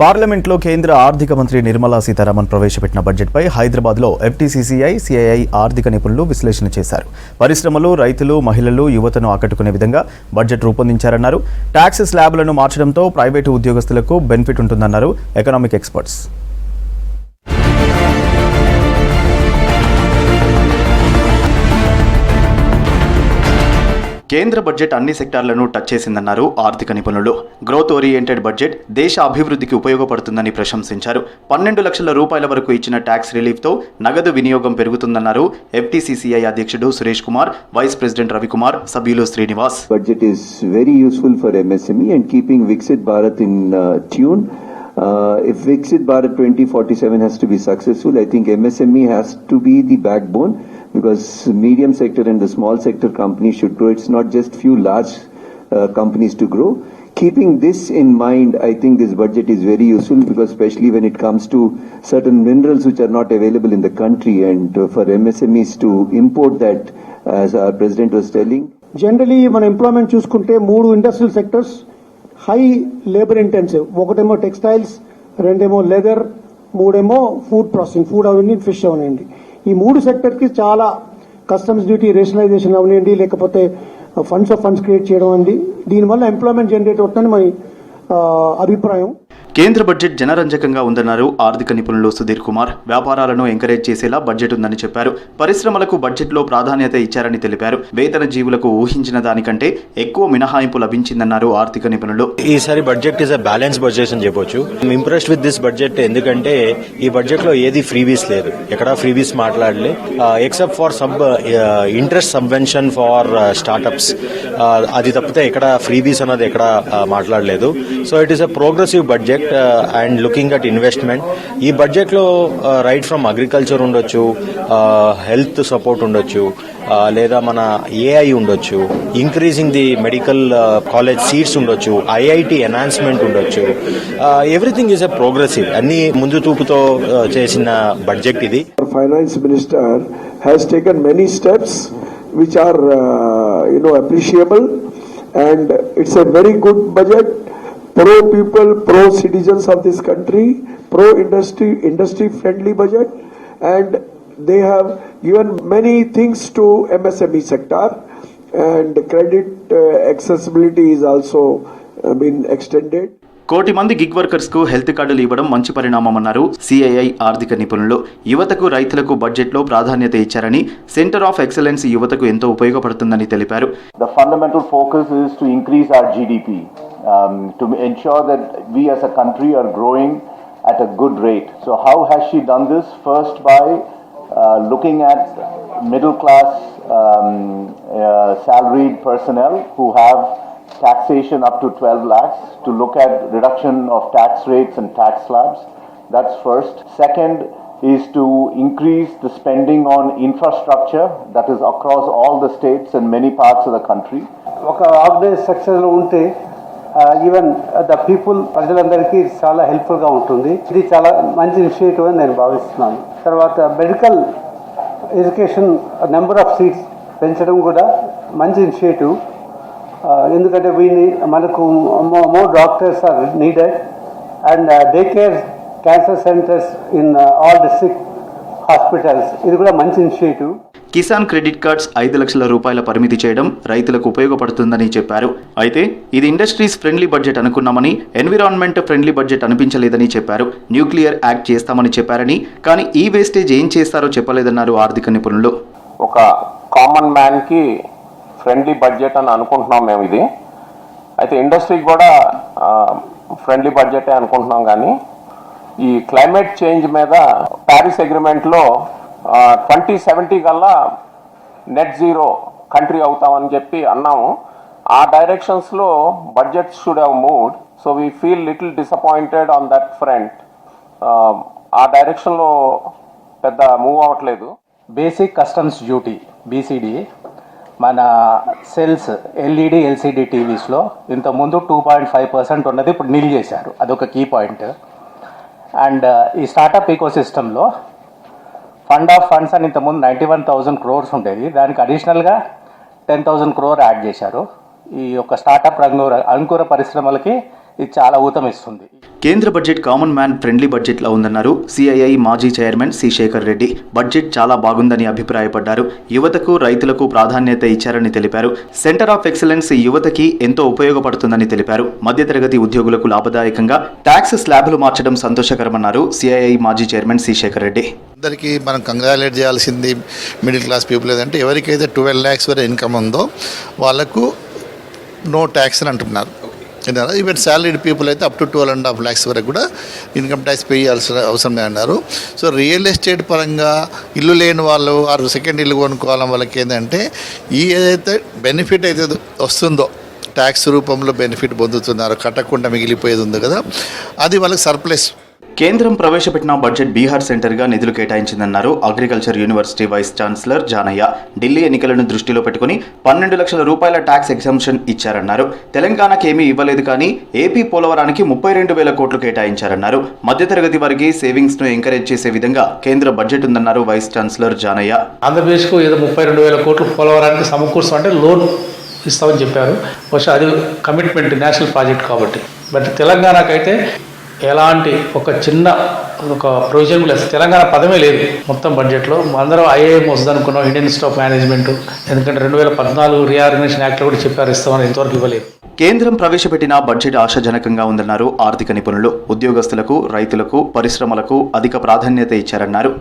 పార్లమెంట్లో కేంద్ర ఆర్థిక మంత్రి నిర్మలా సీతారామన్ ప్రవేశపెట్టిన బడ్జెట్పై హైదరాబాద్లో ఎఫ్టీసీసీఐ, సిఐఐ ఆర్థిక నిపుణులు విశ్లేషణ చేశారు. పరిశ్రమలు, రైతులు, మహిళలు, యువతను ఆకట్టుకునే విధంగా బడ్జెట్ రూపొందించారన్నారు. ట్యాక్స్ స్లాబ్లను మార్చడంతో ప్రైవేటు ఉద్యోగస్తులకు బెనిఫిట్ ఉంటుందన్నారు ఎకనామిక్ ఎక్స్పర్ట్స్. కేంద్ర బడ్జెట్ అన్ని సెక్టార్లను టచ్ చేసిందన్నారు ఆర్థిక నిపుణులు. గ్రోత్ ఓరియంటెడ్ బడ్జెట్ దేశ అభివృద్ధికి ఉపయోగపడుతుందని ప్రశంసించారు. 12 లక్షల రూపాయల వరకు ఇచ్చిన ట్యాక్స్ రిలీఫ్తో నగదు వినియోగం పెరుగుతుందన్నారు ఎఫ్టీసీసీఐ అధ్యక్షుడు సురేష్ కుమార్, వైస్ ప్రెసిడెంట్ రవికుమార్, సభ్యులు Srinivas. Budget is very useful for MSME and keeping Viksit Bharat in tune. If Viksit Bharat 2047 has to be successful, I think MSME has to be the backbone, because medium sector and the small sector companies should grow. It's not just few large companies to grow. Keeping this in mind, I think this budget is very useful, because especially when it comes to certain minerals which are not available in the country, and for MSMEs to import that, as our president was telling. Generally, మన employment చూసుకుంటే 3 industrial sectors high labour intensive. ఒకటేమో textiles, రెండేమో leather, మూడేమో food processing, food అవన్నీ, fish అవనండి. ఈ 3 సెక్టర్కి చాలా customs duty rationalization అవనండి, లేకపోతే ఫండ్స్ క్రియేట్ చేయడం అండి. దీనివల్ల ఎంప్లాయ్మెంట్ జనరేట్ అవుతుందని మన అభిప్రాయం. కేంద్ర బడ్జెట్ జనరంజకంగా ఉందన్నారు ఆర్థిక నిపుణులు సుధీర్ కుమార్. వ్యాపారాలను ఎంకరేజ్ చేసేలా బడ్జెట్ ఉందని చెప్పారు. పరిశ్రమలకు బడ్జెట్లో ప్రాధాన్యత ఇచ్చారని తెలిపారు. వేతన జీవులకు ఊహించిన దానికంటే ఎక్కువ మినహాయింపు లభించిందన్నారు ఆర్థిక నిపుణులు. ఈసారి budget is a balance budget అని చెప్పొచ్చు. ఇంప్రెస్డ్ విత్ దిస్ బడ్జెట్, ఎందుకంటే ఈ బడ్జెట్ లో ఏది ఫ్రీబీస్ లేదు, ఎక్కడా ఫ్రీబీస్ మాట్లాడలే, except for interest subvention for startups. అది తప్పితే ఎక్కడ ఫ్రీబీస్ అన్నది ఎక్కడ మాట్లాడలేదు. So it is a progressive budget and looking at investment. ఈ బడ్జెట్ లో రైట్ ఫ్రమ్ అగ్రికల్చర్ ఉండొచ్చు, హెల్త్ సపోర్ట్ ఉండొచ్చు, లేదా మన ఏఐ ఉండొచ్చు, increasing the medical college seats ఉండొచ్చు, ఐఐటి ఎన్హాన్స్మెంట్ ఉండొచ్చు. Everything is a progressive. అన్ని ముందు చూపుతో చేసిన బడ్జెట్ ఇది. Finance minister has taken many steps which are appreciable, and it's a very good budget, pro people, pro citizens of this country, pro industry friendly budget, and they have given many things to MSME sector, and credit accessibility is also been extended. 1 కోటి మంది gig workers కు health కార్డులు ఇవ్వడం మంచి పరిణామమన్నారు CII ఆర్థిక నిపుణులు. యువతకు, రైతులకు బడ్జెట్లో ప్రాధాన్యత ఇచ్చారని, సెంటర్ ఆఫ్ ఎక్సలెన్స్ యువతకు ఎంతో ఉపయోగపడుతుందని తెలిపారు. The fundamental focus is to increase our GDP, to ensure that we as a country are growing at a good rate. So how has she done this? First, by looking at middle class salaried personnel who have taxation up to 12 lakhs, to look at reduction of tax rates and tax slabs. That's first. Second is to increase the spending on infrastructure, that is across all the states and many parts of the country. ఒక organise స్ట్రక్చర్లో ఉంటే even the people, ప్రజలందరికీ చాలా హెల్ప్ఫుల్గా ఉంటుంది. ఇది చాలా మంచి initiative అని నేను భావిస్తున్నాను. తర్వాత medical education number of seats పెంచడం కూడా మంచి ఇనిషియేటివ్. ఎందుకంటే మనకు more doctors are needed, and day care cancer centres in all district hospitals, ఇది కూడా మంచి ఇనిషియేటివ్. కిసాన్ క్రెడిట్ కార్డ్స్ 5 లక్షల రూపాయల పరిమితి చేయడం రైతులకు ఉపయోగపడుతుందని చెప్పారు. అయితే ఇది ఇండస్ట్రీస్ ఫ్రెండ్లీ బడ్జెట్ అనుకున్నామని, ఎన్విరాన్మెంట్ ఫ్రెండ్లీ బడ్జెట్ అనిపించలేదని చెప్పారు. న్యూక్లియర్ యాక్ట్ చేస్తామని చెప్పారని, కానీ ఈ వేస్టేజ్ ఏం చేస్తారో చెప్పలేదన్నారు ఆర్థిక నిపుణులు. ఒక కామన్ మ్యాన్ కి ఫ్రెండ్లీ బడ్జెట్ అని అనుకుంటున్నాం మేము. ఇది అయితే ఇండస్ట్రీకి కూడా ఫ్రెండ్లీ బడ్జెటే అనుకుంటున్నాం, కానీ ఈ క్లైమేట్ చేంజ్ మీద ప్యారిస్ అగ్రిమెంట్లో 2070 కల్లా నెట్ జీరో కంట్రీ అవుతామని చెప్పి అన్నాము. ఆ డైరెక్షన్స్లో budget should have moved. So we feel little disappointed on that front. ఆ డైరెక్షన్లో పెద్ద మూవ్ అవ్వట్లేదు. బేసిక్ కస్టమ్స్ డ్యూటీ BCD మన సెల్స్ LED LCD టీవీస్లో ఇంతకుముందు 2.5% ఉన్నది, ఇప్పుడు నిల్ చేశారు. అదొక కీ పాయింట్. అండ్ ఈ స్టార్టప్ ఈకోసిస్టంలో ఫండ్ ఆఫ్ ఫండ్స్ అని ఇంతకుముందు 91,000 crores ఉండేది, దానికి అడిషనల్గా 10,000 crore యాడ్ చేశారు. ఈ యొక్క స్టార్టప్ అంకుర పరిశ్రమలకి ఇది చాలా ఊతమిస్తుంది. కేంద్ర బడ్జెట్ కామన్ మ్యాన్ ఫ్రెండ్లీ బడ్జెట్లా ఉందన్నారు సిఐఐ మాజీ chairman C Shekar Reddy. Budget చాలా బాగుందని అభిప్రాయపడ్డారు. యువతకు రైతులకు ప్రాధాన్యత ఇచ్చారని తెలిపారు. సెంటర్ ఆఫ్ ఎక్సలెన్స్ యువతకి ఎంతో ఉపయోగపడుతుందని తెలిపారు. మధ్యతరగతి ఉద్యోగులకు లాభదాయకంగా ట్యాక్స్ స్లాబులు మార్చడం సంతోషకరమన్నారు సిఐఐ మాజీ చైర్మన్ సి శేఖర్ రెడ్డి. అందరికీ మనం కంగ్రాచులేట్ చేయాల్సింది మిడిల్ క్లాస్ పీపుల్ ఏదంటే ఎవరికైతే 12 lakhs వరకు ఇన్కమ్ ఉందో వాళ్ళకు నో ట్యాక్స్ అని అంటున్నారు. ఈవెన్ శాలరీడ్ పీపుల్ అయితే అప్ టు 12.5 lakhs వరకు కూడా ఇన్కమ్ ట్యాక్స్ పే చేయాల్సిన అవసరం అన్నారు. సో రియల్ ఎస్టేట్ పరంగా ఇల్లు లేని వాళ్ళు ఆరు సెకండ్ ఇల్లు కొనుక్కోవాలని వాళ్ళకి ఏంటంటే ఈ ఏదైతే బెనిఫిట్ అయితే వస్తుందో ట్యాక్స్ రూపంలో బెనిఫిట్ పొందుతున్నారో కట్టకుండా మిగిలిపోయేది ఉంది కదా, అది వాళ్ళకి సర్ప్లస్. కేంద్రం ప్రవేశపెట్టిన బడ్జెట్ బీహార్ సెంటర్గా నిధులు కేటాయించిందన్నారు agriculture university vice chancellor Janaiah. Delhi ఎన్నికలను దృష్టిలో పెట్టుకుని 12 లక్షల రూపాయల ట్యాక్స్ ఎగ్జంప్షన్ ఇచ్చారన్నారు. తెలంగాణకి ఏమీ ఇవ్వలేదు కానీ ఏపీ పోలవరానికి 32,000 కోట్లు కేటాయించారన్నారు. మధ్యతరగతి వారికి సేవింగ్స్ ను ఎంకరేజ్ చేసే విధంగా కేంద్ర బడ్జెట్ ఉందన్నారు వైస్ ఛాన్సలర్ జానయ్య. ఆంధ్రప్రదేశ్కు ఏదో 32,000 కోట్లు పోలవరానికి సమకూర్చమంటే లోన్ ఇస్తామని చెప్పారు. బహుశా అది కమిట్మెంట్ నేషనల్ ప్రాజెక్ట్ కాబట్టి. బట్ తెలంగాణకైతే ఎలాంటి ఒక ప్రొవిజన్ లేదు. తెలంగాణ పదమే లేదు మొత్తం బడ్జెట్లో. అందరం ఐఏఎం వస్తుంది అనుకున్నాం, ఇండియన్ ఇన్స్టిట్యూట్ ఆఫ్ మేనేజ్మెంట్. ఎందుకంటే 2014 రీఆర్గనైజేషన్ యాక్ట్లో కూడా చెప్పారు ఇస్తామని, ఇంతవరకు ఇవ్వలేదు. కేంద్రం ప్రవేశపెట్టిన బడ్జెట్ ఆశాజనకంగా ఉందన్నారు ఆర్థిక నిపుణులు. ఉద్యోగస్తులకు, రైతులకు, పరిశ్రమలకు అధిక ప్రాధాన్యత ఇచ్చారన్నారు.